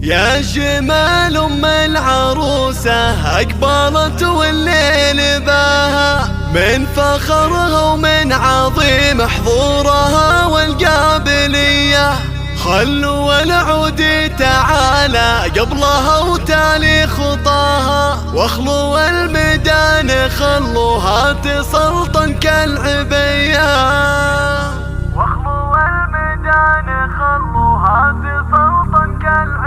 يا جمال ام العروسة اقبلت والليل باها، من فخرها ومن عظيم حضورها والقابلية. خلوا العود تعالى قبلها وتالي خطاها، واخلوا الميدان خلوها تسلطن كالعبية. واخلوا الميدان خلوها تسلطن كالعبية.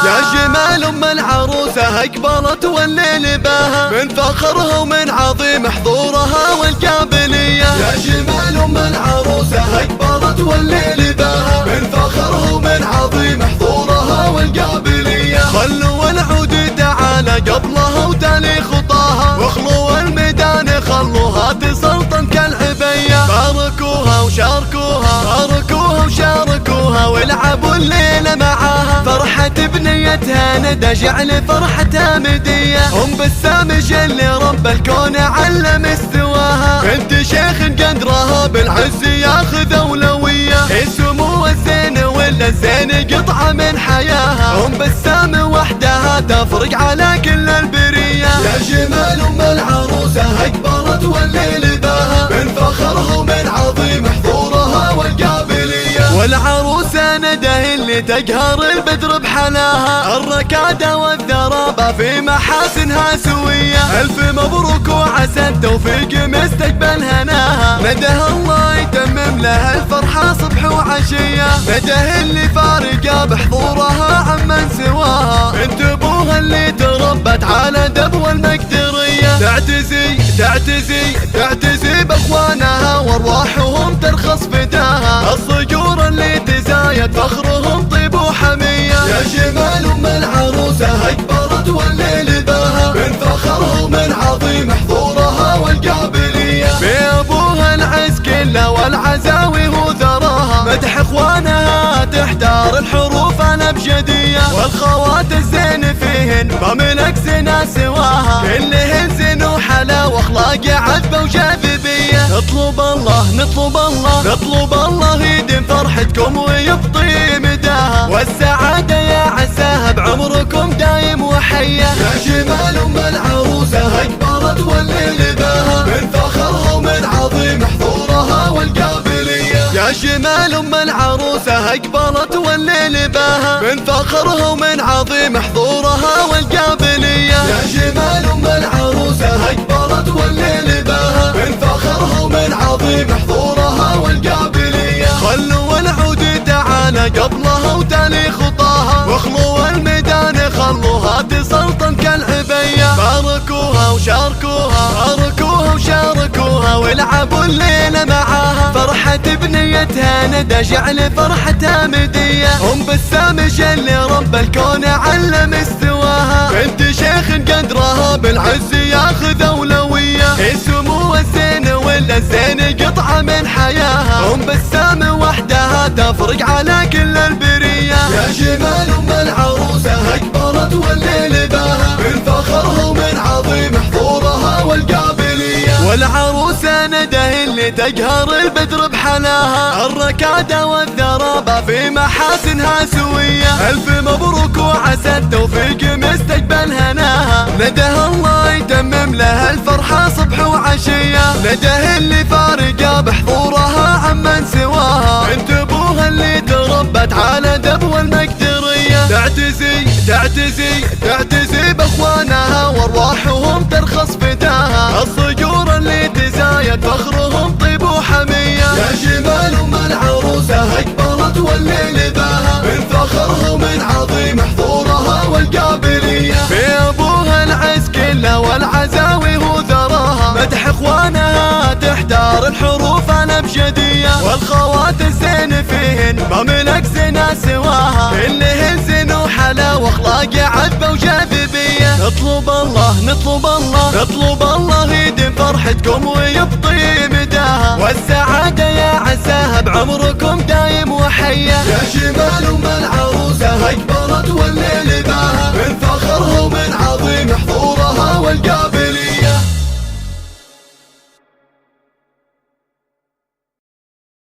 يا جمال ام العروسة اقبلت والليل باها، من فخرها ومن عظيم حضورها والقابلية. يا جمال ام العروسة اقبلت والليل باها، من فخرها ومن عظيم حضورها والقابلية. خلوا العود تعالى قبلها وتالي خطاها، واخلوا الميدان خلوها تسلطن كالعبية. باركوها وشاركوها، باركوها وشاركوها، والعبوا الليلة معاها. فرحة بنيتها ندى جعل فرحتها مدية. ام بسام جل رب الكون علم استواها، بنت شيخ قدرها بالعز ياخذ اولوية. سمو الزين ولا الزين قطعة من حياها، ام بسام وحدها تفرق على كل البرية. يا جمال ام العروسة اقبلت والليل باها، من فخرها ومن عظيم حضورها والقابلية. والعروسة ندى اللي تقهر البدر بحلاها، الركادة والذرابة في محاسنها سوية. الف مبروك وعسى التوفيق مستقبل هناها. ندى الله يتمم لها الفرحة صبح وعشية. ندى اللي فارقة بحضورها عمن سواها، بنت ابوها اللي تربت على دب والمقدرية. تعتزي باخوانها وارواحهم ترخص فداها. الصقور اللي تزايد فخرهم طيب وحمية. يا جمال ام العروسة اقبلت والليل باها، من فخرها ومن عظيم حضورها والقابلية. بابوها العز كله والعزاوي هو ثراها، مدح اخوانها تحتار الحروف الابجدية. والخوات الزين فيهن ما ملك زنا سواها، كلهن زين وحلا واخلاق عذبة وجاذبية. نطلب الله يديم فرحتكم ويبطي مداها، والسعادة يا عساها بعمركم دايم وحية. يا جمال ام العروسة اقبلت والليل باها، من فخرها ومن عظيم حضورها والقابلية. يا جمال ام العروسة اقبلت والليل باها، من فخرها ومن عظيم حضورها والقابلية. يا جمال ام العروسة اقبلت والليل باها، من فخرها ومن عظيم حضورها والقابلية. خلوا العود تعالى قبلها وتالي خطاها، واخلوا الميدان خلوها تسلطن كالعبية. باركوها وشاركوها، باركوها وشاركوها، والعبوا الليلة معاها. فرحة بنيتها ندى جعل فرحتها مدية. ام بسام جل رب الكون علم استواها، بنت شيخ قدرها بالعز ياخذ اولوية. سمو الزين ولا الزين قطعة من حياها، ام بسام وحدها تفرق على كل البرية. يا جمال ام العروسة اقبلت والليل باها، من فخرها ومن عظيم حضورها والقابلية. والعروسة ندى اللي تقهر البدر بحلاها، الركادة والذرابة في محاسنها سوية. الف مبروك وعسى التوفيق مستقبل هناها. ندى الله يتمم لها الفرحة صبح وعشية. ندى اللي فارقة بحضورها عمن سواها، بنت ابوها اللي تربت على دب والمقدرية. تعتزي باخوانها وارواحهم ترخص فداها. الصقور اللي تزايد فخرهم طيب وحمية. يا جمال ام العروسة اقبلت والليل باها، من فخرها ومن عظيم حضورها والقابلية. بابوها العز كله والعزاوي هو ثراها، مدح اخوانها تحتار الحروف الابجدية. والخوات الزين فيهن ما ملك زنا سواها، كلهن زين وحلا واخلاق عذبة وجاذبية. نطلب الله يديم فرحتكم ويبطي مداها، والسعادة يا عساها بعمر